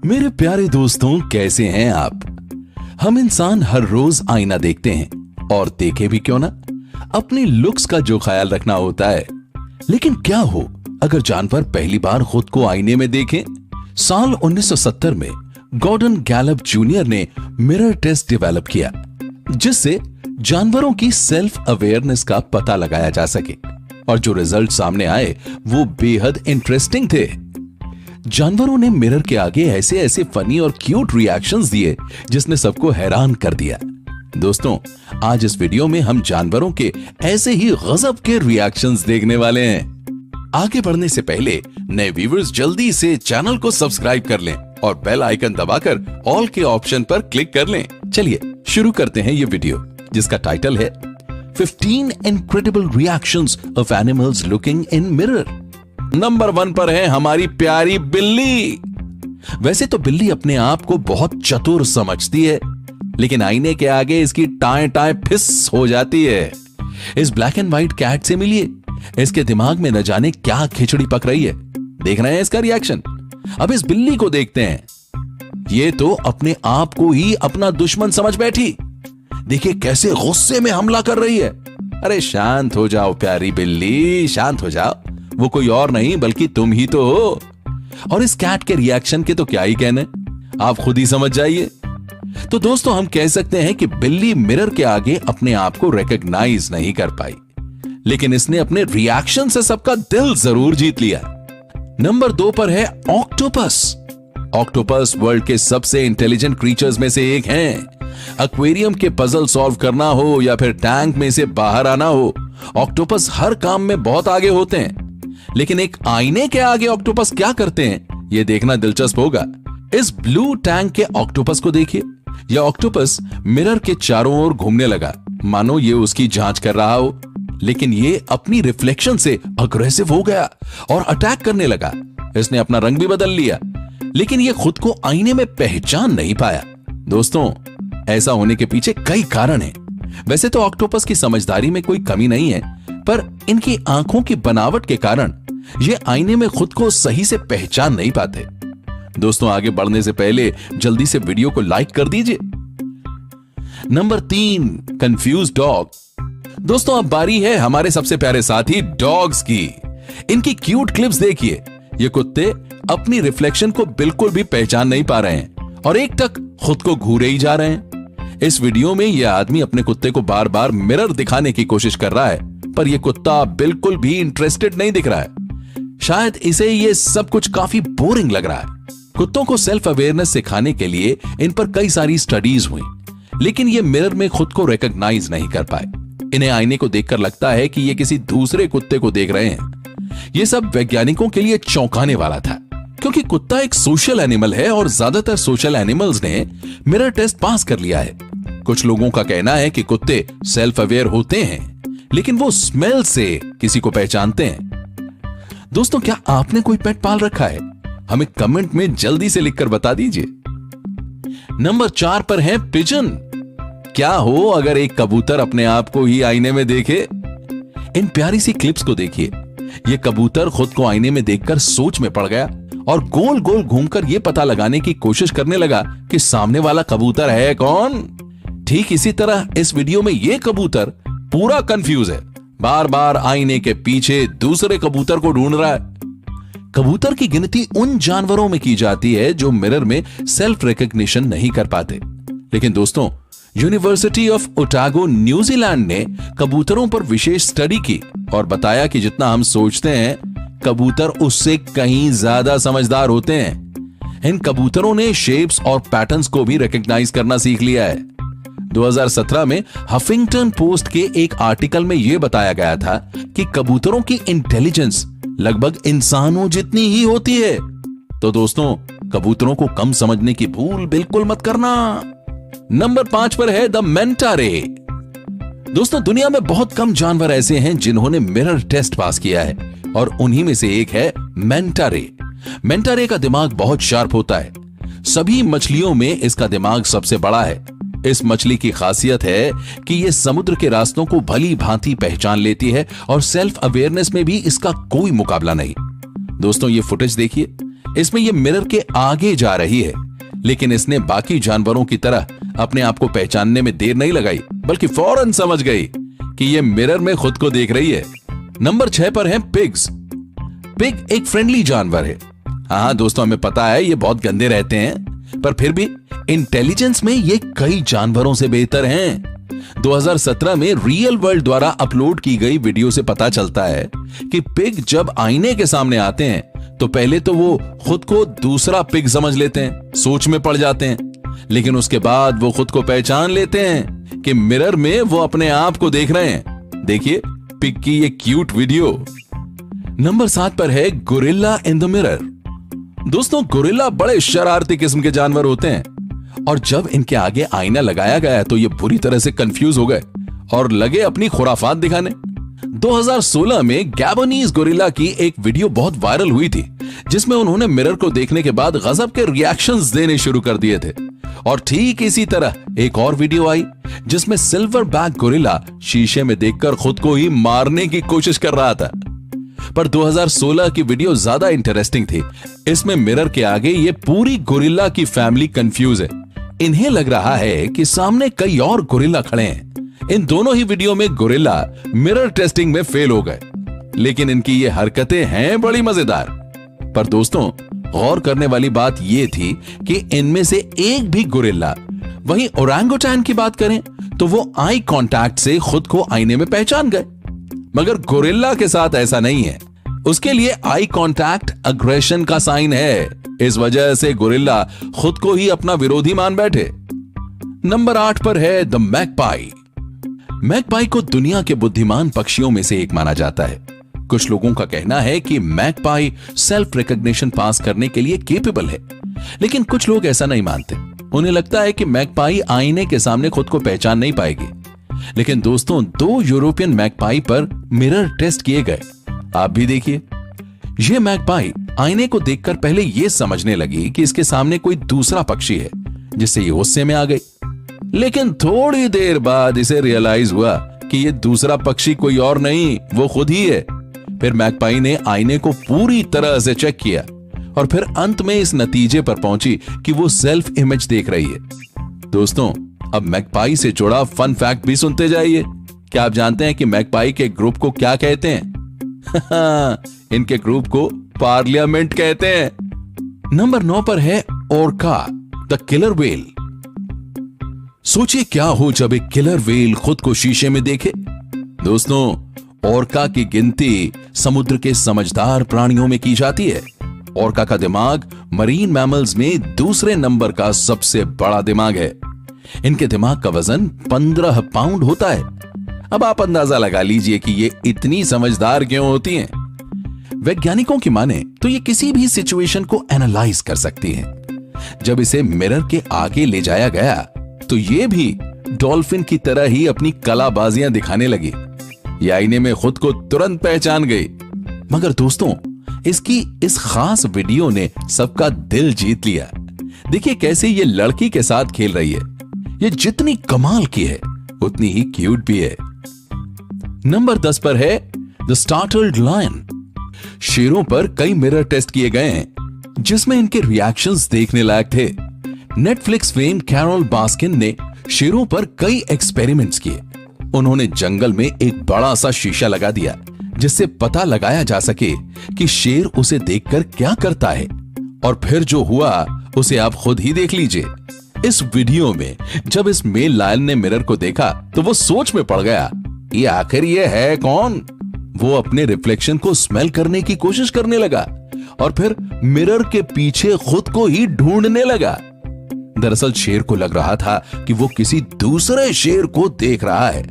मेरे प्यारे दोस्तों, कैसे हैं आप। हम इंसान हर रोज आईना देखते हैं और देखे भी क्यों ना, अपनी लुक्स का जो ख्याल रखना होता है। लेकिन क्या हो अगर जानवर पहली बार खुद को आईने में देखें। साल 1970 में गॉर्डन गैलप जूनियर ने मिरर टेस्ट डेवलप किया, जिससे जानवरों की सेल्फ अवेयरनेस का पता लगाया जा सके। और जो रिजल्ट सामने आए वो बेहद इंटरेस्टिंग थे। जानवरों ने मिरर के आगे ऐसे ऐसे फनी और क्यूट रिएक्शंस दिए जिसने सबको हैरान कर दिया। दोस्तों, आज इस वीडियो में हम जानवरों के ऐसे ही गजब के रिएक्शंस देखने वाले हैं। आगे बढ़ने से पहले नए व्यूअर्स जल्दी से चैनल को सब्सक्राइब कर लें और बेल आइकन दबाकर ऑल के ऑप्शन पर क्लिक कर लें। चलिए शुरू करते हैं ये वीडियो, जिसका टाइटल है 15 incredible reactions of animals looking in mirror। Number 1 पर है हमारी प्यारी बिल्ली। वैसे तो बिल्ली अपने आप को बहुत चतुर समझती है, लेकिन आईने के आगे इसकी टाएं टाएं फिस हो जाती है। इस ब्लैक एंड व्हाइट कैट से मिलिए, इसके दिमाग में न जाने क्या खिचड़ी पक रही है। देख रहे हैं इसका रिएक्शन। अब इस बिल्ली को देखते हैं। ये तो अपने आप को ही अपना दुश्मन समझ बैठी। देखिए कैसे गुस्से में हमला कर रही है। अरे शांत हो जाओ प्यारी बिल्ली, शांत हो जाओ। वो कोई और नहीं बल्कि तुम ही तो हो। और इस कैट के रिएक्शन के तो क्या ही कहने, आप खुद ही समझ जाइए। तो दोस्तों, हम कह सकते हैं कि बिल्ली मिरर के आगे अपने आप को रिकॉग्नाइज नहीं कर पाई, लेकिन इसने अपने रिएक्शन से सबका दिल जरूर जीत लिया। नंबर 2 पर है ऑक्टोपस। ऑक्टोपस वर्ल्ड के सबसे इंटेलिजेंट क्रीचर्स में से एक हैं। एक्वेरियम के पजल सॉल्व करना हो या फिर टैंक में से बाहर आना हो, ऑक्टोपस हर काम में बहुत आगे होते हैं। लेकिन एक आईने के आगे ऑक्टोपस क्या करते हैं, यह देखना दिलचस्प होगा। इस ब्लू टैंक के ऑक्टोपस को देखिए। यह ऑक्टोपस मिरर के चारों ओर घूमने लगा, मानो ये उसकी जांच कर रहा हो। लेकिन ये अपनी रिफ्लेक्शन से अग्रेसिव हो गया और अटैक करने लगा। इसने अपना रंग भी बदल लिया, लेकिन ये खुद को आईने में पहचान नहीं पाया। दोस्तों, ऐसा होने के पीछे कई कारण हैं। वैसे तो ऑक्टोपस की समझदारी में कोई कमी नहीं है, पर इनकी आंखों की बनावट के कारण ये आईने में खुद को सही से पहचान नहीं पाते। दोस्तों, आगे बढ़ने से पहले जल्दी से वीडियो को लाइक कर दीजिए। Number 3, confuse dog. दोस्तों, अब बारी है हमारे सबसे प्यारे साथी डॉग्स की। इनकी क्यूट क्लिप्स देखिए। ये कुत्ते अपनी रिफ्लेक्शन को बिल्कुल भी पहचान नहीं पा रहे हैं और एकटक खुद को घूरे ही जा रहे हैं। इस वीडियो में यह आदमी अपने कुत्ते को बार बार मिरर दिखाने की कोशिश कर रहा है, पर यह कुत्ता बिल्कुल भी इंटरेस्टेड नहीं दिख रहा है। शायद इसे यह सब कुछ काफी बोरिंग लग रहा है। कुत्तों को सेल्फ अवेयरनेस सिखाने के लिए इन पर कई सारी स्टडीज हुई, लेकिन ये मिरर में खुद को रिकॉग्नाइज नहीं कर पाए। इन्हें आईने को देखकर लगता है कि ये किसी दूसरे कुत्ते को देख रहे हैं। ये सब वैज्ञानिकों के लिए चौंकाने वाला था, क्योंकि कुत्ता एक सोशल एनिमल है और ज्यादातर सोशल एनिमल्स ने मिरर टेस्ट पास कर लिया है। कुछ लोगों का कहना है कि कुत्ते सेल्फ अवेयर होते हैं, लेकिन वो स्मेल से किसी को पहचानते हैं। दोस्तों, क्या आपने कोई पेट पाल रखा है? हमें कमेंट में जल्दी से लिखकर बता दीजिए। नंबर 4 पर है पिजन। क्या हो अगर एक कबूतर अपने आप को ही आईने में देखे। इन प्यारी सी क्लिप्स को देखिए। यह कबूतर खुद को आईने में देखकर सोच में पड़ गया और गोल गोल घूमकर यह पता लगाने की कोशिश करने लगा कि सामने वाला कबूतर है कौन। ठीक इसी तरह इस वीडियो में यह कबूतर पूरा कंफ्यूज है, बार बार आईने के पीछे दूसरे कबूतर को ढूंढ रहा है। कबूतर की गिनती उन जानवरों में की जाती है जो मिरर में सेल्फ रिकॉग्निशन नहीं कर पाते। लेकिन दोस्तों, यूनिवर्सिटी ऑफ ओटागो न्यूजीलैंड ने कबूतरों पर विशेष स्टडी की और बताया कि जितना हम सोचते हैं, कबूतर उससे कहीं ज्यादा समझदार होते हैं। इन कबूतरों ने शेप्स और पैटर्न्स को भी रिकॉग्नाइज करना सीख लिया है। 2017 में हफिंगटन पोस्ट के एक आर्टिकल में यह बताया गया था कि कबूतरों की इंटेलिजेंस लगभग इंसानों जितनी ही होती है। तो दोस्तों, कबूतरों को कम समझने की भूल बिल्कुल मत करना। नंबर 5 पर है द मेंटा रे। दोस्तों, दुनिया में बहुत कम जानवर ऐसे हैं जिन्होंने मिरर टेस्ट पास किया है, और उन्हीं में से एक है मेंटा रे। मेंटा रे का दिमाग बहुत शार्प होता है। सभी मछलियों में इसका दिमाग सबसे बड़ा है। इस मछली की खासियत है कि यह समुद्र के रास्तों को भली भांति पहचान लेती है और सेल्फ अवेयरनेस में भी इसका कोई मुकाबला नहीं। दोस्तों, ये फुटेज देखिए। इसमें ये मिरर के आगे जा रही है, लेकिन इसने बाकी जानवरों की तरह अपने आप को पहचानने में देर नहीं लगाई, बल्कि फौरन समझ गई कि ये मिरर में खुद को देख रही है। नंबर 6 पर है पिग्स। पिग एक फ्रेंडली जानवर है। हाँ दोस्तों, हमें पता है ये बहुत गंदे रहते हैं, पर फिर भी इंटेलिजेंस में ये कई जानवरों से बेहतर हैं। 2017 में रियल वर्ल्ड द्वारा अपलोड की गई वीडियो से पता चलता है कि पिग जब आईने के सामने आते हैं तो पहले तो वो खुद को दूसरा पिग समझ लेते हैं, सोच में पड़ जाते हैं, लेकिन उसके बाद वो खुद को पहचान लेते हैं कि मिरर में वो अपने आप को देख रहे हैं। देखिए पिग की ये क्यूट वीडियो। नंबर 7 पर है गोरिल्ला इन द मिरर। दोस्तों, गोरिल्ला बड़े शरारती किस्म के जानवर होते हैं और जब इनके आगे आईना लगाया गया तो ये बुरी तरह से कंफ्यूज हो गए और लगे अपनी खुराफात दिखाने। 2016 में गैबोनीज गोरिल्ला की एक वीडियो बहुत वायरल हुई थी, जिसमें उन्होंने मिरर को देखने के बाद गजब के रिएक्शंस देने शुरू कर दिए थे। और ठीक इसी तरह एक और वीडियो आई जिसमें सिल्वर बैक गोरिल्ला शीशे में देखकर खुद को ही मारने की कोशिश कर रहा था। पर 2016 की वीडियो ज्यादा इंटरेस्टिंग थी। इसमें मिरर के आगे ये पूरी गोरिल्ला की फैमिली कंफ्यूज है। इन्हें लग रहा है कि सामने कई और गोरिल्ला खड़े हैं। इन दोनों ही वीडियो में गोरिल्ला मिरर टेस्टिंग में फेल हो गए, लेकिन इनकी ये हरकतें हैं बड़ी मजेदार। पर दोस्तों, गौर करने वाली बात यह थी कि इनमें से एक भी गोरिल्ला, वहीं ओरंगुटान की बात करें तो वो आई कांटेक्ट से खुद को आईने में पहचान गए, मगर गोरिल्ला के साथ ऐसा नहीं है। उसके लिए आई कांटेक्ट अग्रेशन का साइन है। इस वजह से गोरिल्ला खुद को ही अपना विरोधी मान बैठे। नंबर 8 पर है द मैगपाई। मैगपाई को दुनिया के बुद्धिमान पक्षियों में से एक माना जाता है। कुछ लोगों का कहना है कि मैगपाई सेल्फ रिकॉग्निशन पास करने के लिए कैपेबल है, लेकिन कुछ लोग ऐसा नहीं मानते। उन्हें लगता है कि मैगपाई आईने के सामने खुद को पहचान नहीं पाएगी। लेकिन दोस्तों, 2 यूरोपियन मैगपाई पर मिरर टेस्ट किए गए। आप भी देखिए, यह मैगपाई आईने को देखकर पहले यह समझने लगी कि इसके सामने कोई दूसरा पक्षी है, जिससे ये गुस्से में आ गई। लेकिन थोड़ी देर बाद इसे रियलाइज हुआ कि यह दूसरा पक्षी कोई और नहीं, वो खुद ही है। फिर मैगपाई ने आईने को पूरी तरह से चेक किया और फिर अंत में इस नतीजे पर पहुंची कि वो सेल्फ इमेज देख रही है। दोस्तों, अब मैगपाई से जुड़ा फन फैक्ट भी सुनते जाइए। क्या आप जानते हैं कि मैगपाई के ग्रुप को क्या कहते हैं? इनके ग्रुप को पार्लियामेंट कहते हैं। नंबर 9 पर है ओरका द किलर व्हेल। सोचिए क्या हो जब एक किलर व्हेल खुद को शीशे में देखे। दोस्तों, ओरका की गिनती समुद्र के समझदार प्राणियों में की जाती है। ओरका का दिमाग मरीन मैमल्स में दूसरे नंबर का सबसे बड़ा दिमाग है। इनके दिमाग का वजन 15 पाउंड होता है। अब आप अंदाजा लगा लीजिए कि ये इतनी समझदार क्यों होती हैं। वैज्ञानिकों की माने तो ये किसी भी सिचुएशन को एनालाइज कर सकती हैं। जब इसे मिरर के आगे ले जाया गया तो ये भी डॉल्फिन की तरह ही अपनी कलाबाजियां दिखाने लगी। ये आईने में खुद को तुरंत पहचान गई। मगर दोस्तों, इसकी इस खास वीडियो ने सबका दिल जीत लिया। देखिए कैसे ये लड़की के साथ खेल रही है। ये जितनी कमाल की है उतनी ही क्यूट भी है। नंबर 10 पर है द स्टार्टल्ड लायन। शेरों पर कई मिरर टेस्ट किए गए हैं जिसमें इनके रिएक्शंस देखने लायक थे। नेटफ्लिक्स फेम कैरोल बास्किन ने शेरों पर कई एक्सपेरिमेंट्स किए। उन्होंने जंगल में एक बड़ा सा शीशा लगा दिया जिससे पता लगाया जा सके कि शेर उसे देखकर क्या करता है, और फिर जो हुआ उसे आप खुद ही देख लीजिए। इस वीडियो में जब इस मेल लायन ने मिरर को देखा तो वो सोच में पड़ गया, ये आखिर ये है कौन? वो अपने रिफ्लेक्शन को स्मेल करने की कोशिश करने लगा और फिर मिरर के पीछे खुद को ही ढूंढने लगा। दरअसल शेर को लग रहा था कि वो किसी दूसरे शेर को देख रहा है।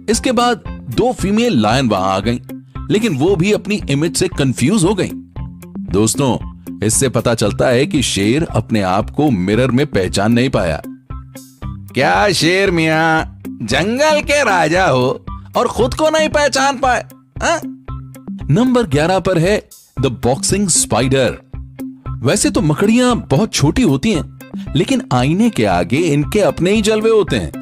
इसके बाद 2 फीमेल लायन वहां आ गईं, लेकिन वो भी अपनी इमेज से कंफ्यूज हो गईं। दोस्तों, इससे पता चलता है कि शेर अपने आप को मिरर में पहचान नहीं पाया। क्या शेर मियां जंगल के राजा हो और खुद को नहीं पहचान पाए? नंबर 11 पर है द बॉक्सिंग स्पाइडर। वैसे तो मकड़ियां बहुत छोटी होती हैं, लेकिन आईने के आगे इनके अपने ही जलवे होते हैं।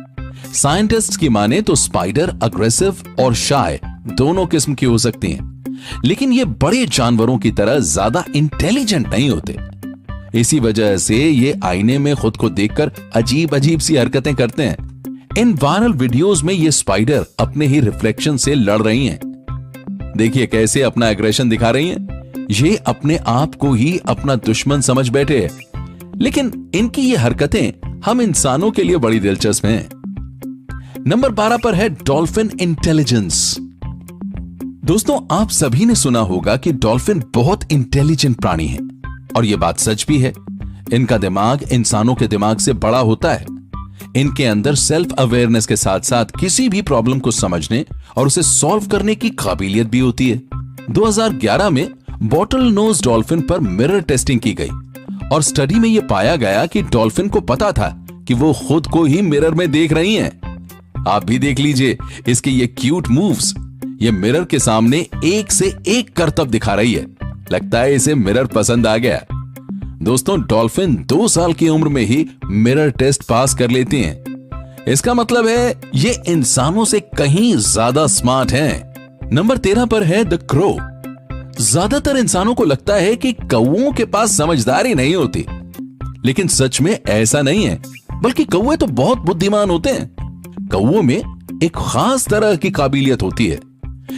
साइंटिस्ट्स की माने तो स्पाइडर अग्रेसिव और शाय दोनों किस्म की हो सकती हैं, लेकिन ये बड़े जानवरों की तरह ज्यादा इंटेलिजेंट नहीं होते। इसी वजह से ये आईने में खुद को देखकर अजीब अजीब सी हरकतें करते हैं। इन वायरल वीडियोस में ये स्पाइडर अपने ही रिफ्लेक्शन से लड़ रही हैं। देखिए कैसे अपना एग्रेशन दिखा रही हैं। ये अपने आप को ही अपना दुश्मन समझ बैठे हैं। लेकिन इनकी ये हरकतें हम इंसानों के लिए बड़ी दिलचस्प हैं। नंबर 12 पर है डॉल्फिन इंटेलिजेंस। दोस्तों, आप सभी ने सुना होगा कि डॉल्फिन बहुत इंटेलिजेंट प्राणी है, और यह बात सच भी है। इनका दिमाग इंसानों के दिमाग से बड़ा होता है। इनके अंदर सेल्फ अवेयरनेस के साथ साथ किसी भी प्रॉब्लम को समझने और उसे सॉल्व करने की काबिलियत भी होती है। 2011 में बॉटल नोज डॉल्फिन पर मिरर टेस्टिंग की गई और स्टडी में यह पाया गया कि डॉल्फिन को पता था कि वो खुद को ही मिरर में देख रही हैं। आप भी देख लीजिए इसके ये क्यूट मूव्स। ये मिरर के सामने एक से एक करतब दिखा रही है। लगता है इसे मिरर पसंद आ गया। दोस्तों, डॉल्फिन 2 साल की उम्र में ही मिरर टेस्ट पास कर लेती हैं। इसका मतलब है ये इंसानों से कहीं ज्यादा स्मार्ट हैं। नंबर 13 पर है द क्रो। ज्यादातर इंसानों को लगता है कि कौओं के पास समझदारी नहीं होती, लेकिन सच में ऐसा नहीं है, बल्कि कौवे तो बहुत बुद्धिमान होते हैं। कौओं में एक खास तरह की काबिलियत होती है।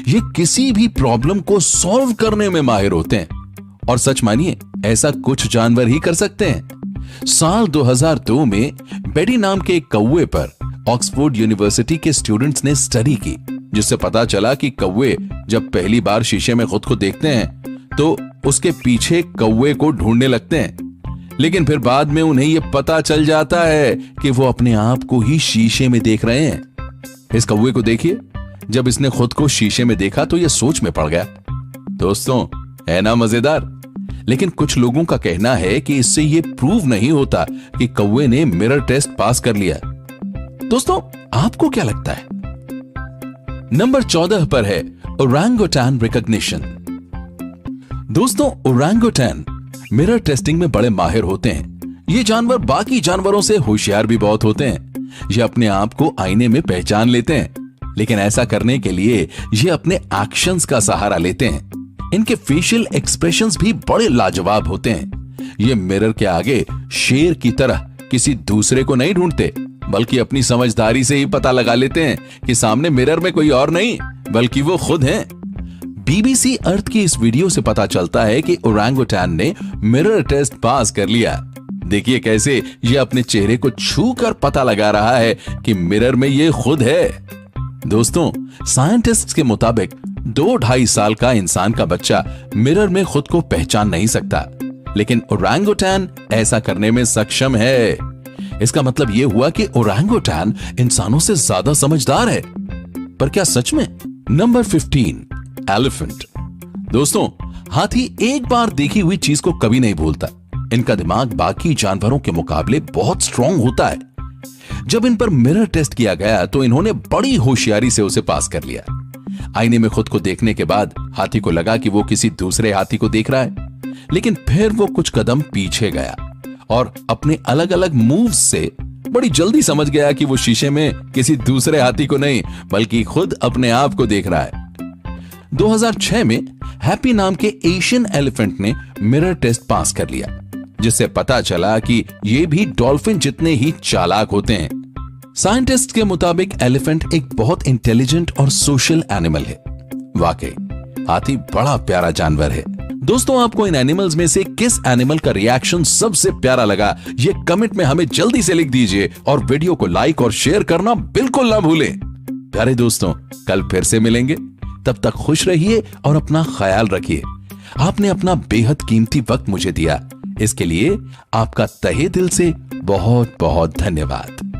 ये किसी भी प्रॉब्लम को सॉल्व करने में माहिर होते हैं, और सच मानिए ऐसा कुछ जानवर ही कर सकते हैं। साल 2002 में बेडी नाम के एक कौवे पर ऑक्सफोर्ड यूनिवर्सिटी के स्टूडेंट्स ने स्टडी की, जिससे पता चला कि कौवे जब पहली बार शीशे में खुद को देखते हैं तो उसके पीछे कौवे को ढूंढने लगते हैं, लेकिन फिर बाद में उन्हें यह पता चल जाता है कि वो अपने आप को ही शीशे में देख रहे हैं। इस कौवे को देखिए, जब इसने खुद को शीशे में देखा तो यह सोच में पड़ गया। दोस्तों, है ना मजेदार? लेकिन कुछ लोगों का कहना है कि इससे यह प्रूव नहीं होता कि कौवे ने मिरर टेस्ट पास कर लिया। दोस्तों, आपको क्या लगता है? नंबर 14 पर है ओरंगुटान रिकॉग्निशन। दोस्तों, ओरंगुटान मिरर टेस्टिंग में बड़े माहिर होते हैं। ये जानवर बाकी जानवरों से होशियार भी बहुत होते हैं। ये अपने आप को आईने में पहचान लेते हैं, लेकिन ऐसा करने के लिए ये अपने एक्शंस का सहारा लेते हैं। इनके फेशियल एक्सप्रेशंस भी बड़े लाजवाब होते हैं। ये मिरर के आगे शेर की तरह किसी दूसरे को नहीं ढूंढते, बल्कि अपनी समझदारी से ही पता लगा लेते हैं कि सामने मिरर में कोई और नहीं बल्कि वो खुद हैं। बीबीसी अर्थ की इस वीडियो से पता चलता है कि ओरंगुटान ने मिरर टेस्ट पास कर लिया। देखिए कैसे ये अपने चेहरे को छूकर पता लगा रहा है कि मिरर में ये खुद है। दोस्तों, साइंटिस्ट्स के मुताबिक 2-2.5 साल का इंसान का बच्चा मिरर में खुद को पहचान नहीं सकता, लेकिन ओरंगुटान ऐसा करने में सक्षम है। इसका मतलब यह हुआ कि ओरंगुटान इंसानों से ज्यादा समझदार है। पर क्या सच में? Number 15 elephant. दोस्तों, हाथी एक बार देखी हुई चीज को कभी नहीं भूलता। इनका दिमाग बाकी जानवरों के मुकाबले बहुत स्ट्रांग होता है। जब इन पर मिरर टेस्ट किया गया तो इन्होंने बड़ी होशियारी से उसे पास कर लिया। आईने में खुद को देखने के बाद हाथी को लगा कि वो किसी दूसरे हाथी को देख रहा है, लेकिन फिर वो कुछ कदम पीछे गया और अपने अलग अलग मूव्स से बड़ी जल्दी समझ गया कि वो शीशे में किसी दूसरे हाथी को नहीं बल्कि खुद अपने आप को देख रहा है। 2006 में हैप्पी नाम के एशियन एलिफेंट ने मिरर टेस्ट पास कर लिया, जिससे पता चला कि ये भी डॉल्फिन जितने ही चालाक होते हैं। साइंटिस्ट के मुताबिक एलिफेंट एक बहुत इंटेलिजेंट और सोशल एनिमल है। वाकई हाथी बड़ा प्यारा जानवर है। दोस्तों, आपको इन एनिमल्स में से किस एनिमल का रिएक्शन सबसे प्यारा लगा, ये कमेंट में हमें जल्दी से लिख दीजिए और वीडियो को लाइक और शेयर करना बिल्कुल ना भूलें। प्यारे दोस्तों, कल फिर से मिलेंगे। तब तक खुश रहिए और अपना ख्याल रखिए। आपने अपना बेहद कीमती वक्त मुझे दिया, इसके लिए आपका तहे दिल से बहुत बहुत धन्यवाद।